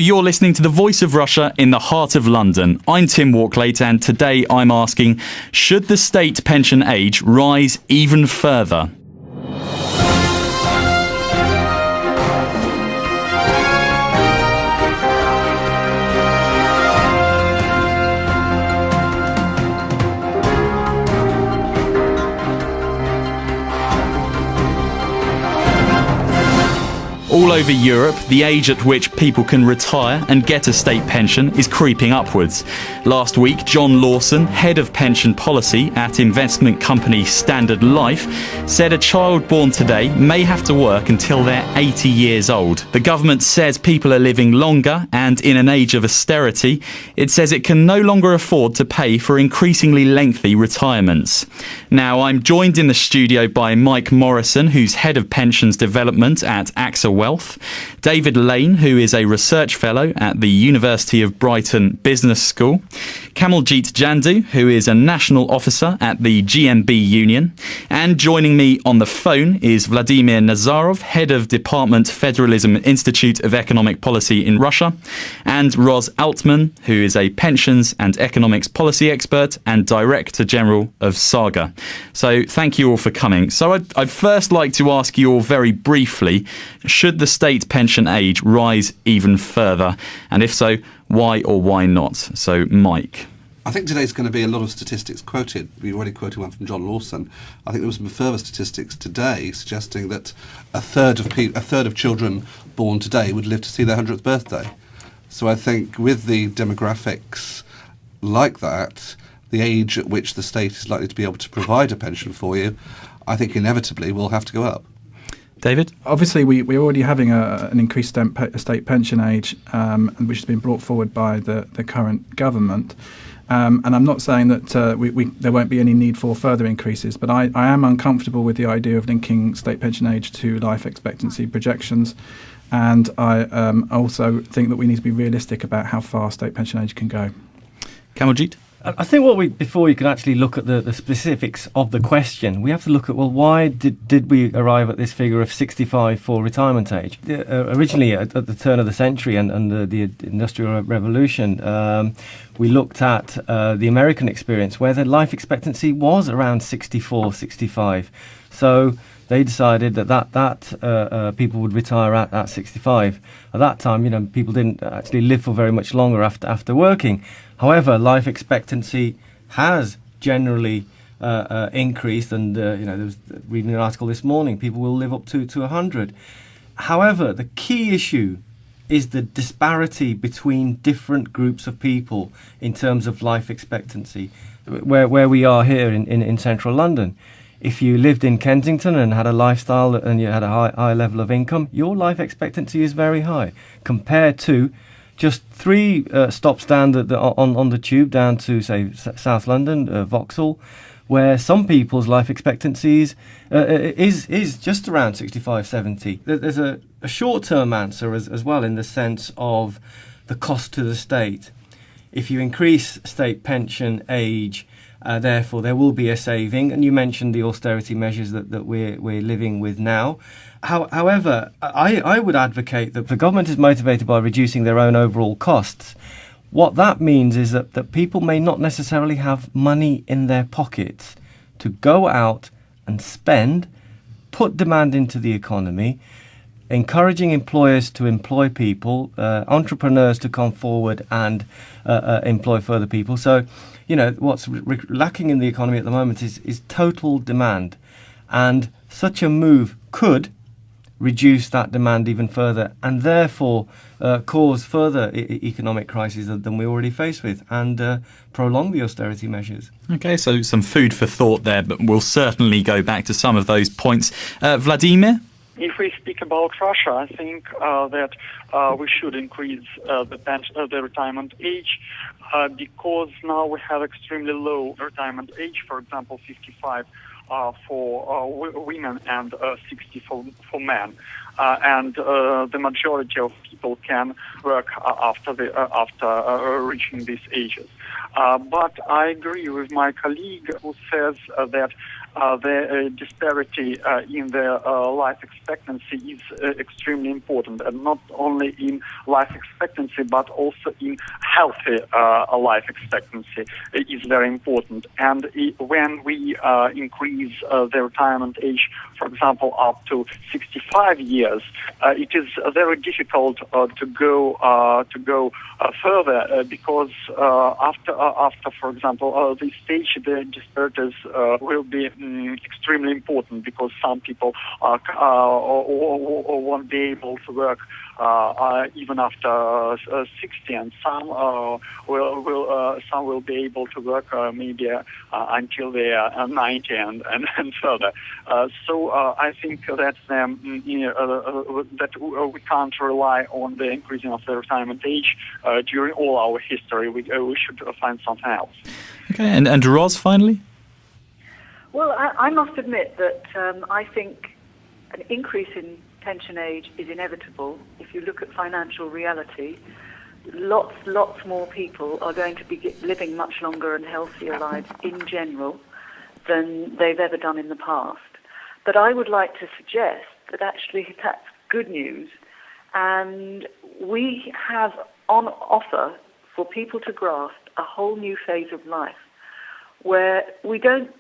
You're listening to the Voice of Russia in the heart of London. I'm Tim Walklate, and today I'm asking, should the state pension age rise even further? All over Europe, the age at which people can retire and get a state pension is creeping upwards. Last week, John Lawson, head of pension policy at investment company Standard Life, said a child born today may have to work until they're 80 years old. The government says people are living longer, and in an age of austerity, it says it can no longer afford to pay for increasingly lengthy retirements. Now, I'm joined in the studio by Mike Morrison, who's head of pensions development at AXA Wealth, David Lane, who is a research fellow at the University of Brighton Business School, Kamaljeet Jandu, who is a national officer at the GMB Union, and joining me on the phone is Vladimir Nazarov, head of Department Federalism Institute of Economic Policy in Russia, and Ros Altman, who is a pensions and economics policy expert and Director General of Saga. So thank you all for coming. So I'd first like to ask you all very briefly, should the state pension age rise even further? And if so, why or why not? So, Mike. I think today's going to be a lot of statistics quoted. We already quoted one from John Lawson. I think there was some further statistics today suggesting that a third of children born today would live to see their 100th birthday. So I think with the demographics like that, the age at which the state is likely to be able to provide a pension for you, I think inevitably will have to go up. David? Obviously, we're already having an increased state pension age, which has been brought forward by the current government. And I'm not saying that there won't be any need for further increases, but I am uncomfortable with the idea of linking state pension age to life expectancy projections. And I also think that we need to be realistic about how far state pension age can go. Kamaljeet? I think before you can actually look at the specifics of the question, we have to look at, well, why did we arrive at this figure of 65 for retirement age? Originally, at the turn of the century and the Industrial Revolution, we looked at the American experience where the life expectancy was around 64, 65. So they decided that people would retire at 65. At that time, people didn't actually live for very much longer after working. However, life expectancy has generally increased, and there was reading an article this morning, people will live up to 100. However, the key issue is the disparity between different groups of people in terms of life expectancy. Where we are here in central London, if you lived in Kensington and had a lifestyle and you had a high level of income, your life expectancy is very high compared to just 3 stops down on the tube down to, say, South London, Vauxhall, where some people's life expectancies is just around 65, 70. There's a short-term answer as well in the sense of the cost to the state. If you increase state pension age, therefore there will be a saving, and you mentioned the austerity measures that we're living with now. However, I would advocate that the government is motivated by reducing their own overall costs. What that means is that people may not necessarily have money in their pockets to go out and spend, put demand into the economy, encouraging employers to employ people, entrepreneurs to come forward and employ further people. So, what's lacking in the economy at the moment is total demand. And such a move could reduce that demand even further and therefore cause further economic crises than we're already faced with and prolong the austerity measures. Okay, so some food for thought there, but we'll certainly go back to some of those points. Vladimir? If we speak about Russia, I think that we should increase the retirement age because now we have extremely low retirement age, for example, 55 for women and 60 for men. And the majority of people can work after reaching these ages. But I agree with my colleague who says that the disparity in the life expectancy is extremely important, and not only in life expectancy but also in healthy life expectancy is very important. And when we increase the retirement age, for example, up to 65 years, it is very difficult to go further because after, for example, this stage, the disparities will be extremely important because some people won't be able to work even after 60, and some will be able to work maybe until they are 90 and further. So I think that that we can't rely on the increasing of the retirement age during all our history. We should find something else. Okay, and Roz, finally? Well, I must admit that I think an increase in pension age is inevitable. If you look at financial reality, lots more people are going to be living much longer and healthier lives in general than they've ever done in the past. But I would like to suggest that actually that's good news, and we have on offer for people to grasp a whole new phase of life where we don't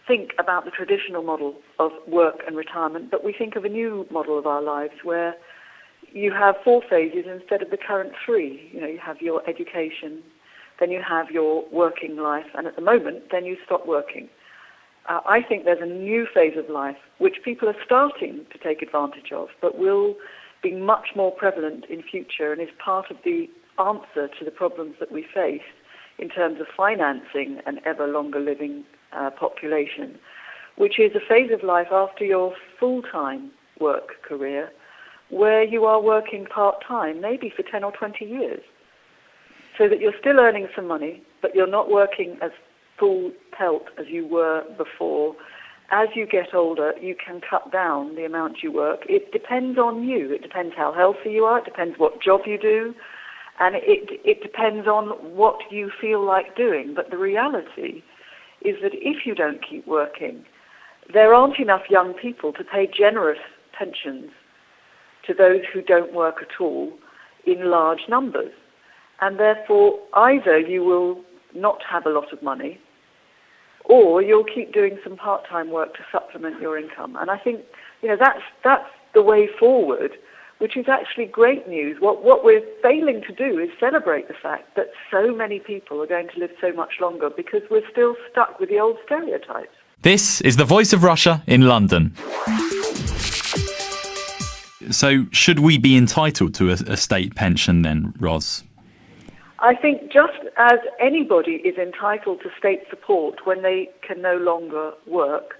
think about the traditional model of work and retirement, but we think of a new model of our lives where you have 4 phases instead of the current 3. You have your education, then you have your working life, and at the moment, then you stop working. I think there's a new phase of life which people are starting to take advantage of, but will be much more prevalent in future and is part of the answer to the problems that we face in terms of financing an ever longer living population, which is a phase of life after your full-time work career where you are working part-time, maybe for 10 or 20 years, so that you're still earning some money, but you're not working as full pelt as you were before. As you get older, you can cut down the amount you work. It depends on you. It depends how healthy you are. It depends what job you do. And it depends on what you feel like doing. But the reality is that if you don't keep working, there aren't enough young people to pay generous pensions to those who don't work at all in large numbers. And therefore, either you will not have a lot of money, or you'll keep doing some part-time work to supplement your income. And I think, that's the way forward, which is actually great news. What we're failing to do is celebrate the fact that so many people are going to live so much longer because we're still stuck with the old stereotypes. This is the Voice of Russia in London. So should we be entitled to a state pension then, Roz? I think just as anybody is entitled to state support when they can no longer work,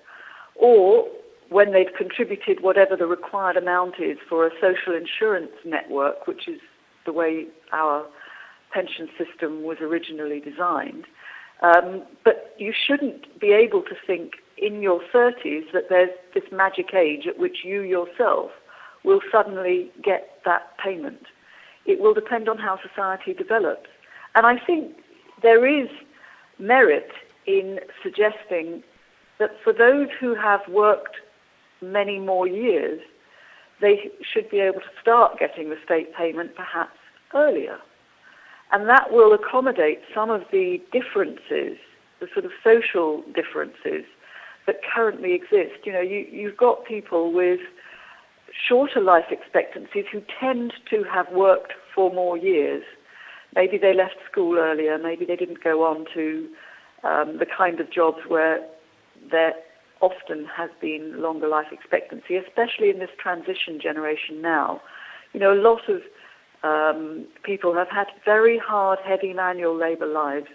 or when they've contributed whatever the required amount is for a social insurance network, which is the way our pension system was originally designed. But you shouldn't be able to think in your 30s that there's this magic age at which you yourself will suddenly get that payment. It will depend on how society develops. And I think there is merit in suggesting that for those who have worked many more years, they should be able to start getting the state payment perhaps earlier. And that will accommodate some of the differences, the sort of social differences that currently exist. You've got people with shorter life expectancies who tend to have worked for more years. Maybe they left school earlier, maybe they didn't go on to the kind of jobs where there often has been longer life expectancy, especially in this transition generation now. A lot of people have had very hard, heavy manual labour lives.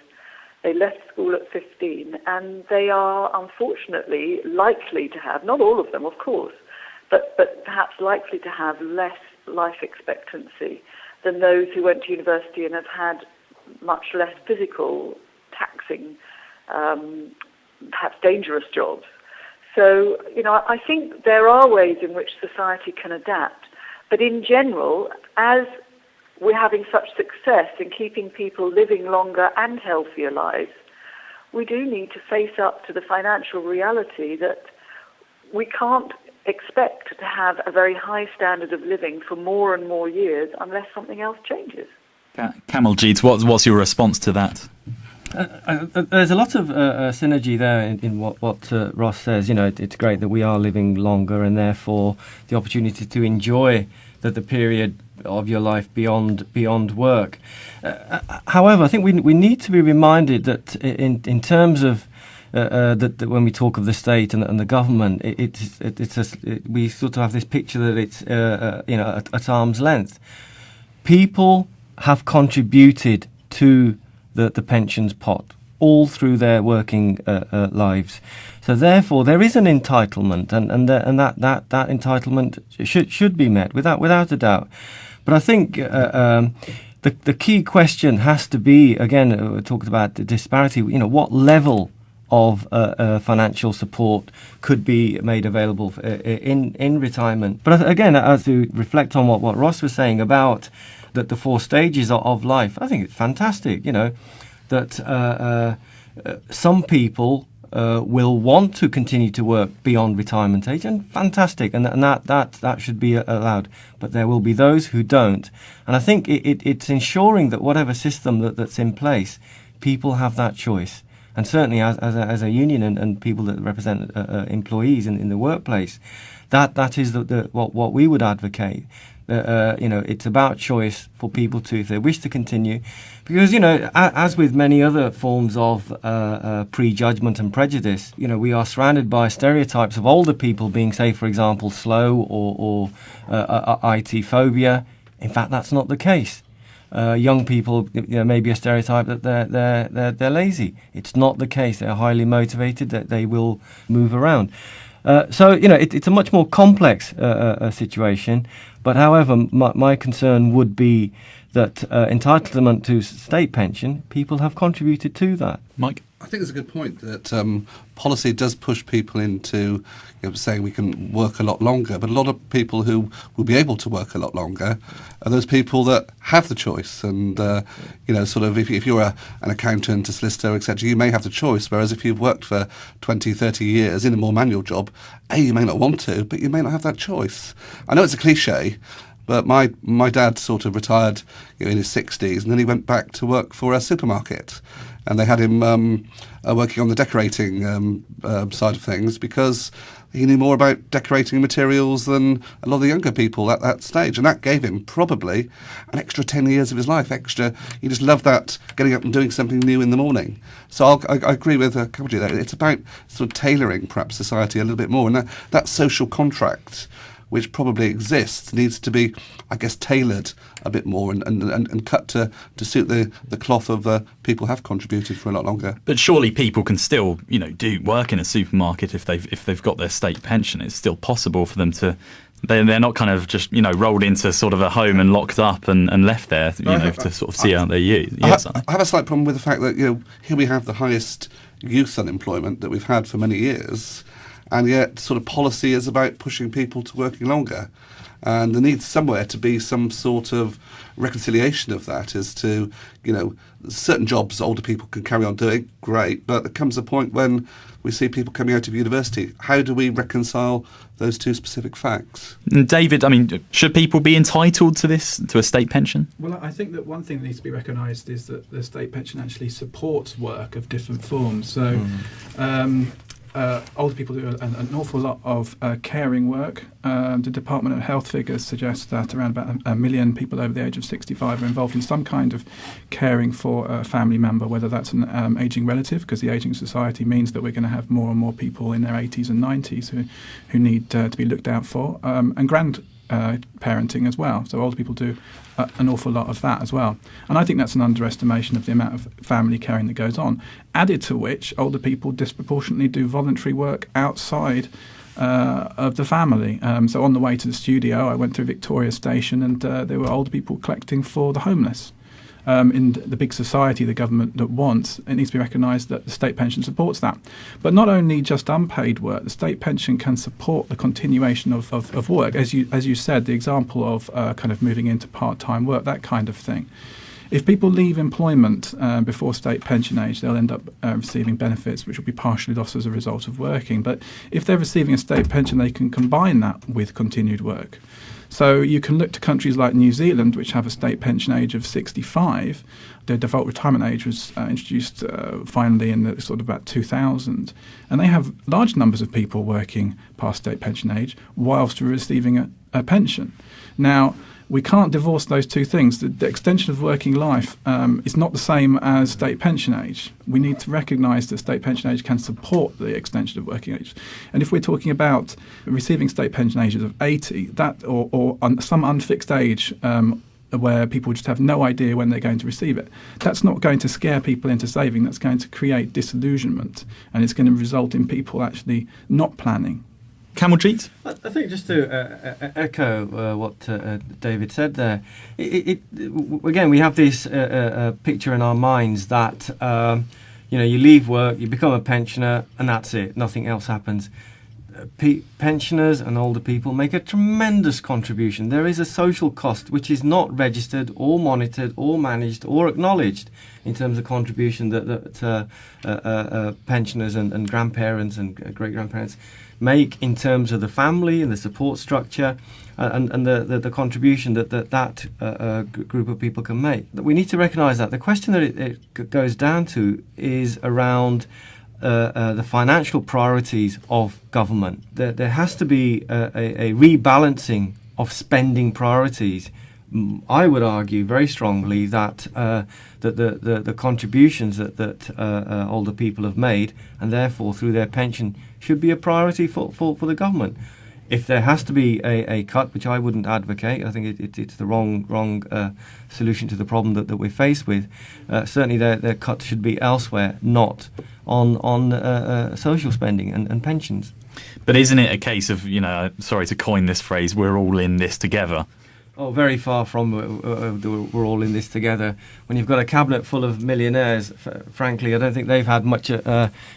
They left school at 15, and they are unfortunately likely to have, not all of them, of course, but perhaps likely to have less life expectancy than those who went to university and have had much less physical, taxing, perhaps dangerous jobs. So, I think there are ways in which society can adapt. But in general, as we're having such success in keeping people living longer and healthier lives, we do need to face up to the financial reality that we can't expect to have a very high standard of living for more and more years unless something else changes. Kamaljeet, what's your response to that? There's a lot of synergy there in what Ross says. It's great that we are living longer, and therefore the opportunity to enjoy the period of your life beyond work. However, I think we need to be reminded that in terms of that when we talk of the state and the government, we sort of have this picture that it's at arm's length. People have contributed to the pensions pot all through their working lives. So therefore, there is an entitlement, and that entitlement should be met without a doubt. But I think the key question has to be, again, we talked about the disparity. What level of financial support could be made available in retirement? But again, as we reflect on what Ross was saying about the 4 stages of life, I think it's fantastic. That some people will want to continue to work beyond retirement age, and fantastic, and that should be allowed. But there will be those who don't, and I think it's ensuring that whatever system that's in place, people have that choice. And certainly, as a union and people that represent employees in the workplace, that is what we would advocate. It's about choice for people to, if they wish to continue, because as with many other forms of prejudgment and prejudice, we are surrounded by stereotypes of older people being, say, for example, slow or IT phobia. In fact, that's not the case. Young people, may be a stereotype that they're lazy. It's not the case. They're highly motivated. That they will move around. So it's a much more complex situation. But however, my concern would be that entitlement to state pension, people have contributed to that. Mike? I think it's a good point that policy does push people into saying we can work a lot longer, but a lot of people who will be able to work a lot longer are those people that have the choice. And, sort of if you're an accountant, a solicitor, etc., you may have the choice, whereas if you've worked for 20, 30 years in a more manual job, you may not want to, but you may not have that choice. I know it's a cliche, but my dad sort of retired in his 60s, and then he went back to work for a supermarket. And they had him working on the decorating side of things because he knew more about decorating materials than a lot of the younger people at that stage. And that gave him probably an extra 10 years of his life extra. He just loved that, getting up and doing something new in the morning. So I agree with Kamaljeet there. It's about sort of tailoring perhaps society a little bit more. And that social contract, which probably exists, needs to be, I guess, tailored a bit more and cut to suit the cloth of people have contributed for a lot longer. But surely people can still, do work in a supermarket if they've got their state pension. It's still possible for them to. They're not kind of just rolled into sort of a home and locked up and left there, to sort of see out their years. I have a slight problem with the fact that here we have the highest youth unemployment that we've had for many years. And yet sort of policy is about pushing people to working longer. And there needs somewhere to be some sort of reconciliation of that as to, certain jobs older people can carry on doing, great, but there comes a point when we see people coming out of university. How do we reconcile those two specific facts? David, should people be entitled to a state pension? Well, I think that one thing that needs to be recognised is that the state pension actually supports work of different forms. So older people do an awful lot of caring work. The Department of Health figures suggest that around about 1 million people over the age of 65 are involved in some kind of caring for a family member, whether that's an ageing relative, because the ageing society means that we're going to have more and more people in their 80s and 90s who need to be looked out for, and grandparenting as well. So older people do an awful lot of that as well. And I think that's an underestimation of the amount of family caring that goes on. Added to which, older people disproportionately do voluntary work outside of the family. So on the way to the studio, I went through Victoria Station, and there were older people collecting for the homeless. In the big society the government that wants, it needs to be recognised that the state pension supports that. But not only just unpaid work, the state pension can support the continuation of work. As you said, the example of kind of moving into part-time work, that kind of thing. If people leave employment before state pension age, they'll end up receiving benefits which will be partially lost as a result of working. But if they're receiving a state pension, they can combine that with continued work. So you can look to countries like New Zealand, which have a state pension age of 65. The default retirement age was introduced finally in the sort of about 2000. And they have large numbers of people working past state pension age whilst receiving a pension. Now, we can't divorce those two things. The extension of working life is not the same as state pension age. We need to recognise that state pension age can support the extension of working age. And if we're talking about receiving state pension ages of 80, that or some unfixed age where people just have no idea when they're going to receive it, that's not going to scare people into saving. That's going to create disillusionment, and it's going to result in people actually not planning. Kamaljit? I think just to echo what David said there, again, we have this picture in our minds that you leave work, you become a pensioner, and that's it. Nothing else happens. Pensioners and older people make a tremendous contribution. There is a social cost which is not registered or monitored or managed or acknowledged in terms of contribution that pensioners and grandparents and great-grandparents make in terms of the family and the support structure and the contribution that group of people can make. We need to recognise that. The question that it goes down to is around the financial priorities of government. There has to be a rebalancing of spending priorities. I would argue very strongly that the contributions that older people have made, and therefore through their pension, should be a priority for the government. If there has to be a cut, which I wouldn't advocate, I think it's the wrong solution to the problem that we're faced with. Certainly, their cut should be elsewhere, not on social spending and pensions. But isn't it a case of, sorry to coin this phrase, we're all in this together? Oh, very far from we're all in this together. When you've got a cabinet full of millionaires, frankly, I don't think they've had much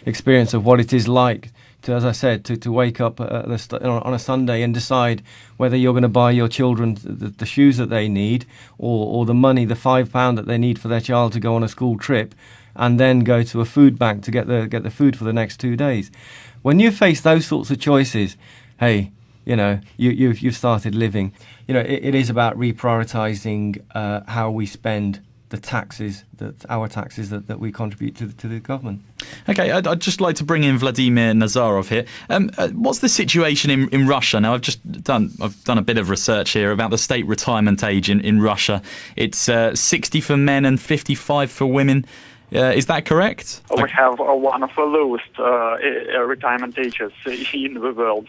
experience of what it is like to, as I said, to wake up on a Sunday and decide whether you're going to buy your children the shoes that they need or the money, the £5 that they need for their child to go on a school trip, and then go to a food bank to get the food for the next 2 days. When you face those sorts of choices, hey, you've started living. It is about reprioritising how we spend the taxes, our taxes that we contribute to the government. Okay, I'd just like to bring in Vladimir Nazarov here. What's the situation in Russia now? I've done a bit of research here about the state retirement age in Russia. It's 60 for men and 55 for women. Is that correct? We have one of the lowest retirement ages in the world.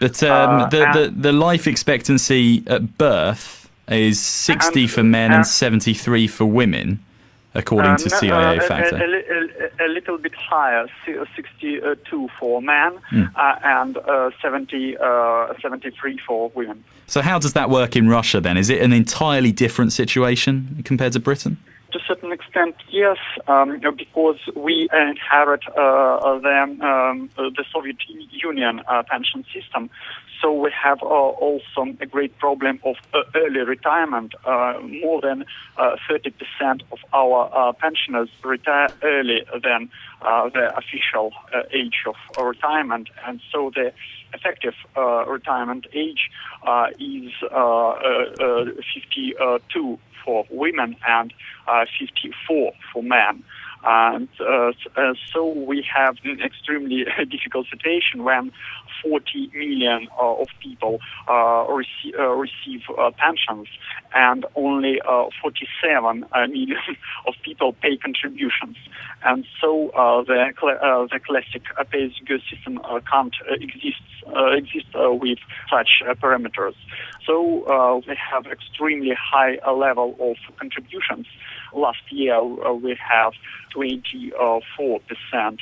But the life expectancy at birth is 60 for men and 73 for women, according to CIA Factor. A little bit higher, 62 for men and 73 for women. So how does that work in Russia then? Is it an entirely different situation compared to Britain? To a certain extent, yes, because we inherit the Soviet Union pension system. So we have also a great problem of early retirement. More than 30% of our pensioners retire early than the official age of retirement, and so the effective retirement age is 52 for women and 54 for men. And so we have an extremely difficult situation when 40 million of people receive pensions, and only 47 million of people pay contributions. And so the classic pay-as-you-go system can't exist with such parameters. So we have extremely high level of contributions. Last year we have 24%,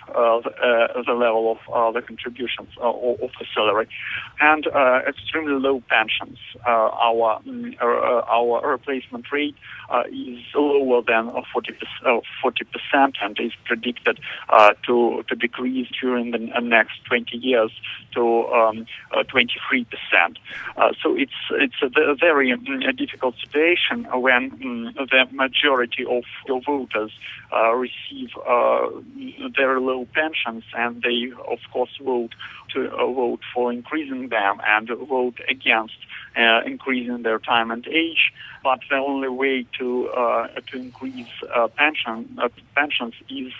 the level of the contributions of the salary, and extremely low pensions. Our replacement rate is lower than 40%, and is predicted to decrease during the next 20 years to 23%. So it's a very difficult situation when the majority of voters receive very low pensions, and they, of course, vote for increasing them and vote against increasing their retirement age. But the only way to increase pensions is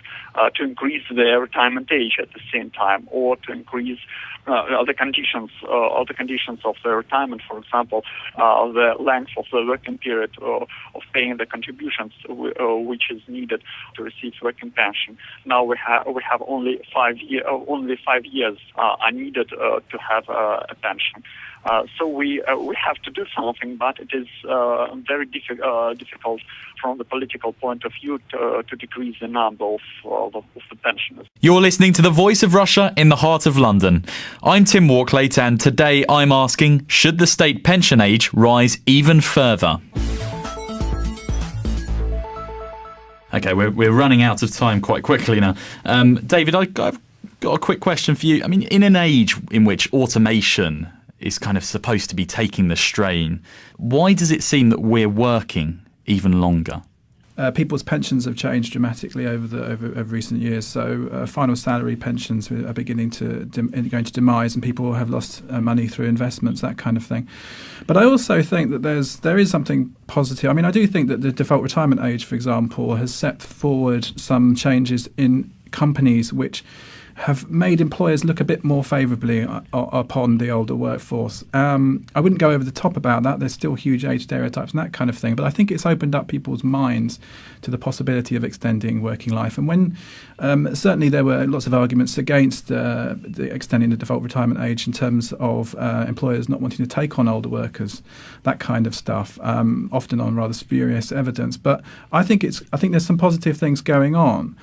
to increase their retirement age at the same time, or to increase the conditions of the retirement. For example, the length of the working period of paying the contributions, which is needed to receive working pension. Now we have only 5 years are needed to have a pension. So we have to do something, but it is very difficult from the political point of view to decrease the number of the pensioners. You're listening to The Voice of Russia in the heart of London. I'm Tim Walklate, and today I'm asking, should the state pension age rise even further? Okay, we're running out of time quite quickly now. David, I've got a quick question for you. I mean, in an age in which automation is kind of supposed to be taking the strain, why does it seem that we're working even longer? People's pensions have changed dramatically over recent years. So final salary pensions are beginning to going to demise, and people have lost money through investments, that kind of thing. But I also think that there is something positive. I mean, I do think that the default retirement age, for example, has set forward some changes in companies which have made employers look a bit more favourably upon the older workforce. I wouldn't go over the top about that. There's still huge age stereotypes and that kind of thing. But I think it's opened up people's minds to the possibility of extending working life. And when certainly there were lots of arguments against the extending the default retirement age in terms of employers not wanting to take on older workers, that kind of stuff, often on rather spurious evidence. But I think there's some positive things going on.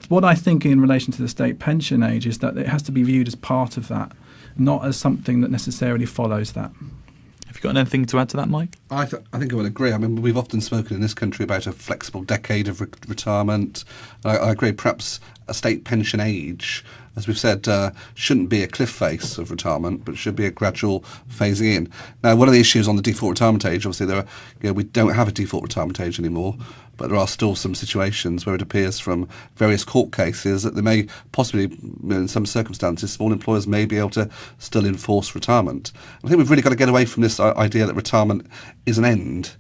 What I think in relation to the state pension age is that it has to be viewed as part of that, not as something that necessarily follows that. Have you got anything to add to that, Mike? I think I would agree. I mean, we've often spoken in this country about a flexible decade of retirement. I agree. Perhaps a state pension age, as we've said, shouldn't be a cliff face of retirement, but should be a gradual phasing in. Now, one of the issues on the default retirement age, obviously, we don't have a default retirement age anymore, but there are still some situations where it appears from various court cases that there may possibly, in some circumstances, small employers may be able to still enforce retirement. I think we've really got to get away from this idea that retirement is an end.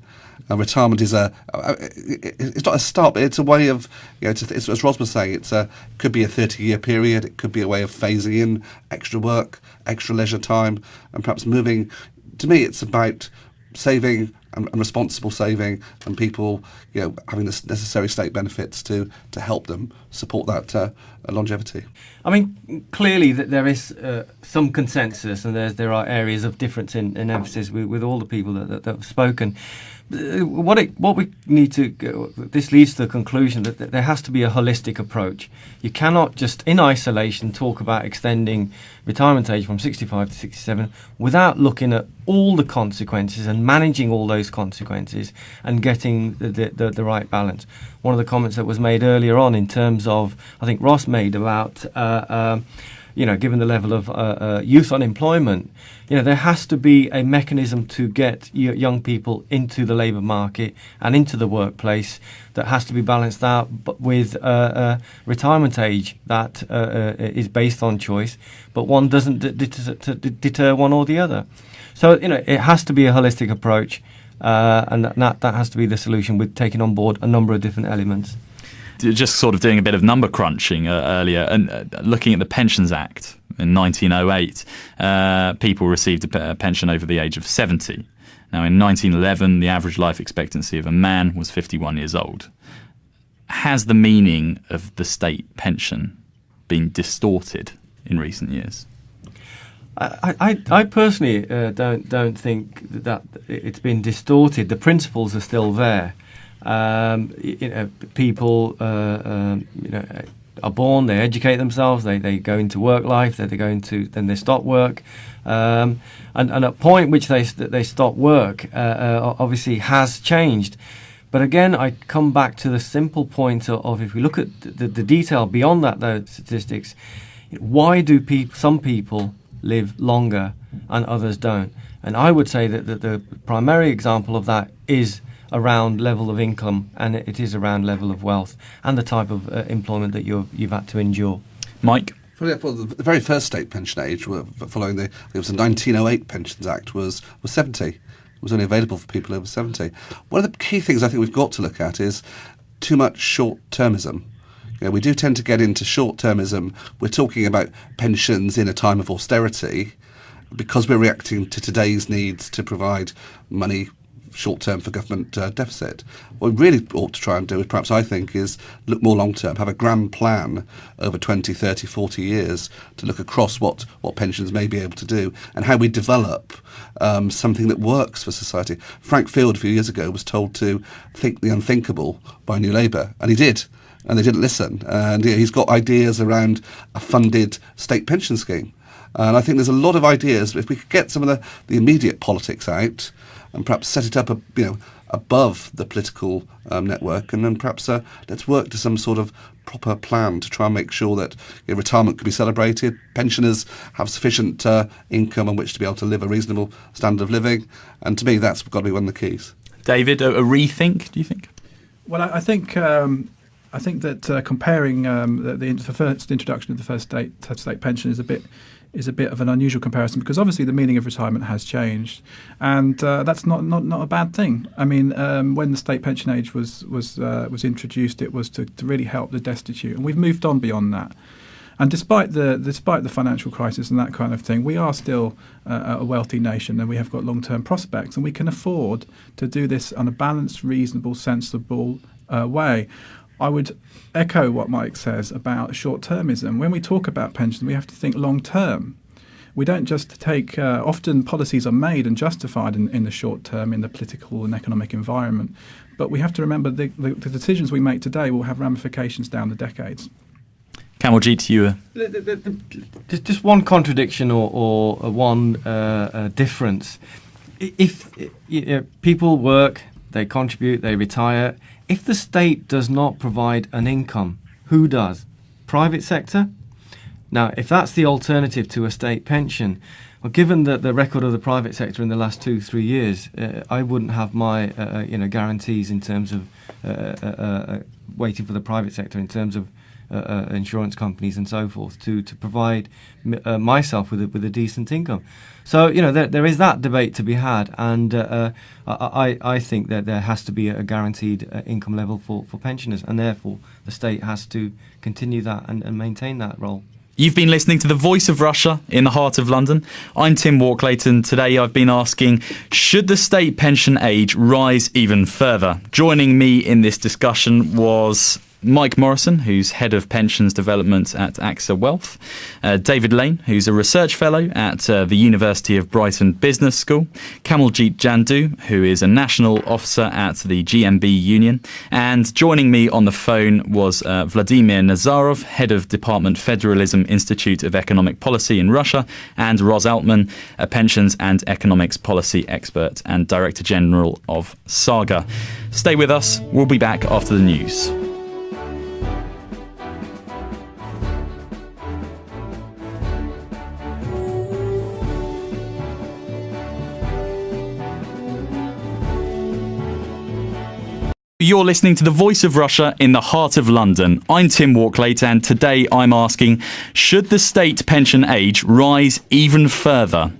Retirement is it's not a stop, it's a way of, it's, as Ros was saying, it could be a 30-year period, it could be a way of phasing in extra work, extra leisure time, and perhaps moving. To me, it's about saving and responsible saving, and people having the necessary state benefits to help them support that longevity. I mean, clearly that there is some consensus, and there are areas of difference in emphasis with all the people that have spoken. What we need to this leads to the conclusion that there has to be a holistic approach. You cannot just in isolation talk about extending retirement age from 65 to 67 without looking at all the consequences and managing all those consequences and getting the right balance. One of the comments that was made earlier on in terms of, I think Ross made about given the level of youth unemployment, there has to be a mechanism to get young people into the labour market and into the workplace that has to be balanced out with retirement age that is based on choice, but one doesn't deter one or the other. So, it has to be a holistic approach, and that has to be the solution, with taking on board a number of different elements. Just sort of doing a bit of number crunching earlier and looking at the Pensions Act in 1908, people received a pension over the age of 70. Now, in 1911, the average life expectancy of a man was 51 years old. Has the meaning of the state pension been distorted in recent years? I personally don't think that it's been distorted. The principles are still there. People are born, they educate themselves, they go into work life, then they stop work, and at a point which they stop work obviously has changed. But again, I come back to the simple point of if we look at the detail beyond that, those statistics, why do some people live longer and others don't? And I would say that the primary example of that is around level of income, and it is around level of wealth and the type of employment that you've had to endure. Mike? Well, the very first state pension age, following the 1908 Pensions Act, was 70. It was only available for people over 70. One of the key things I think we've got to look at is too much short-termism. We do tend to get into short-termism. We're talking about pensions in a time of austerity because we're reacting to today's needs to provide money short-term for government deficit. What we really ought to try and do, perhaps I think, is look more long-term, have a grand plan over 20, 30, 40 years to look across what pensions may be able to do and how we develop something that works for society. Frank Field a few years ago was told to think the unthinkable by New Labour, and he did. And they didn't listen. And he's got ideas around a funded state pension scheme. And I think there's a lot of ideas. If we could get some of the immediate politics out and perhaps set it up, above the political network, and then perhaps let's work to some sort of proper plan to try and make sure that retirement could be celebrated, pensioners have sufficient income on which to be able to live a reasonable standard of living. And to me, that's got to be one of the keys. David, a rethink, do you think? Well, I think that comparing the first introduction of the first state pension is a bit of an unusual comparison, because obviously the meaning of retirement has changed, and that's not a bad thing. I mean, when the state pension age was introduced, it was to really help the destitute, and we've moved on beyond that. And despite the financial crisis and that kind of thing, we are still a wealthy nation, and we have got long-term prospects, and we can afford to do this on a balanced, reasonable, sensible way. I would echo what Mike says about short-termism. When we talk about pensions, we have to think long-term. We don't just take... often policies are made and justified in the short term, in the political and economic environment. But we have to remember the decisions we make today will have ramifications down the decades. Kamaljeet, you just one contradiction or one difference. If people work, they contribute, they retire... If the state does not provide an income, who does? Private sector? Now, if that's the alternative to a state pension, well, given the record of the private sector in the last 2-3 years, I wouldn't have my guarantees in terms of waiting for the private sector in terms of insurance companies and so forth to provide myself with a decent income. So there is that debate to be had, and I think that there has to be a guaranteed income level for pensioners, and therefore the state has to continue that and maintain that role. You've been listening to The Voice of Russia in the heart of London. I'm Tim Walklayton. Today I've been asking, should the state pension age rise even further? Joining me in this discussion was Mike Morrison, who's Head of Pensions Development at AXA Wealth, David Lane, who's a Research Fellow at the University of Brighton Business School, Kamaljeet Jandu, who is a National Officer at the GMB Union, and joining me on the phone was Vladimir Nazarov, Head of Department Federalism Institute of Economic Policy in Russia, and Ros Altman, a pensions and economics policy expert and Director General of Saga. Stay with us. We'll be back after the news. You're listening to The Voice of Russia in the heart of London. I'm Tim Walklayton, and today I'm asking, should the state pension age rise even further?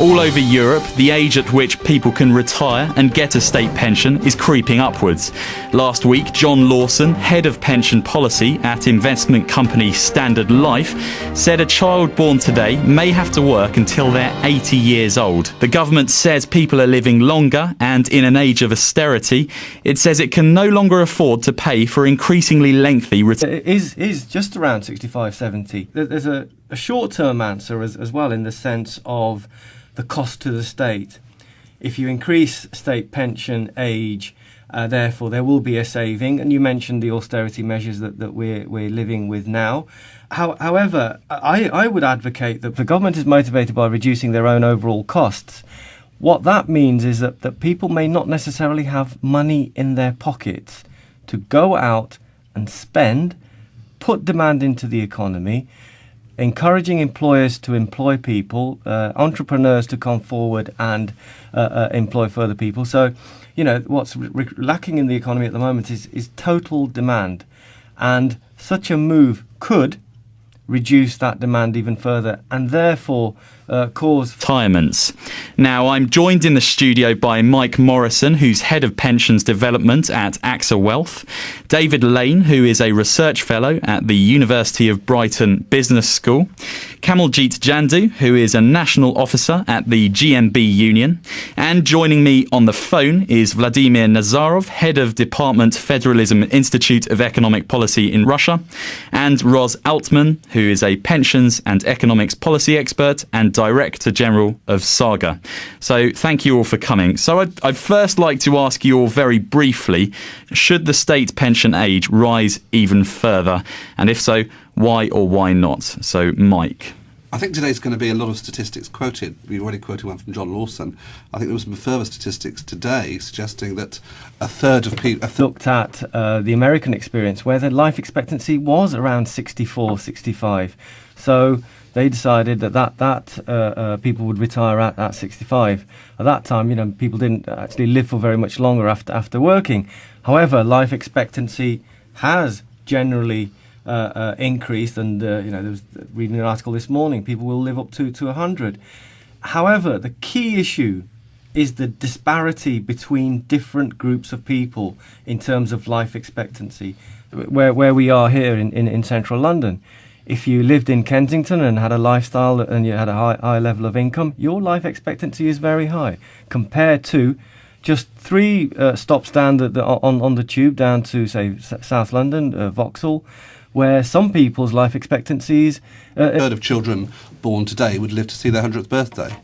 All over Europe, the age at which people can retire and get a state pension is creeping upwards. Last week, John Lawson, head of pension policy at investment company Standard Life, said a child born today may have to work until they're 80 years old. The government says people are living longer, and in an age of austerity, it says it can no longer afford to pay for increasingly lengthy It is just around 65, 70. There's a short-term answer as well, in the sense of the cost to the state. If you increase state pension age, therefore there will be a saving. And you mentioned the austerity measures that we're living with now. However, I would advocate that the government is motivated by reducing their own overall costs. What that means is that people may not necessarily have money in their pockets to go out and spend, put demand into the economy, encouraging employers to employ people, entrepreneurs to come forward and employ further people. So, what's lacking in the economy at the moment is total demand. And such a move could reduce that demand even further and therefore cause retirements. Now, I'm joined in the studio by Mike Morrison, who's head of pensions development at AXA Wealth, David Lane, who is a research fellow at the University of Brighton Business School, Kamaljeet Jandu, who is a national officer at the GMB Union, and joining me on the phone is Vladimir Nazarov, head of Department Federalism Institute of Economic Policy in Russia, and Ros Altman, who is a pensions and economics policy expert and Director General of Saga. So thank you all for coming. So I'd first like to ask you all very briefly, should the state pension age rise even further? And if so, why or why not? So Mike. I think today's going to be a lot of statistics quoted. We already quoted one from John Lawson. I think there was some further statistics today suggesting that a third of people looked at the American experience, where the life expectancy was around 64, 65. So they decided that people would retire at 65. At that time, people didn't actually live for very much longer after working. However, life expectancy has generally increased, and there was reading an article this morning, people will live up to 100. However, the key issue is the disparity between different groups of people in terms of life expectancy. Where we are here in central London, if you lived in Kensington and had a lifestyle and you had a high level of income, your life expectancy is very high compared to just 3 stops down on the tube down to, say, South London, Vauxhall, where some people's life expectancies... a third of children born today would live to see their 100th birthday.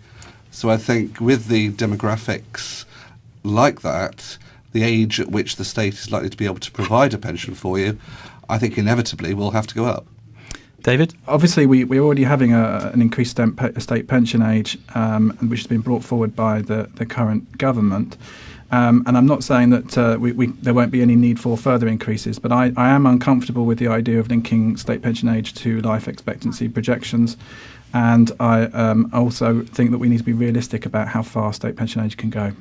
So I think with the demographics like that, the age at which the state is likely to be able to provide a pension for you, I think inevitably will have to go up. David? Obviously, we're already having an increased state pension age, which has been brought forward by the current government. And I'm not saying that there won't be any need for further increases, but I am uncomfortable with the idea of linking state pension age to life expectancy projections. And I also think that we need to be realistic about how far state pension age can go.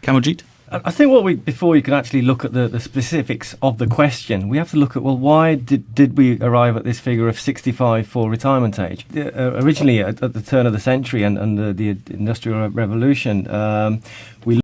Kamaljeet? I think before you can actually look at the specifics of the question, we have to look at, why did we arrive at this figure of 65 for retirement age? Originally, at the turn of the century and the Industrial Revolution, we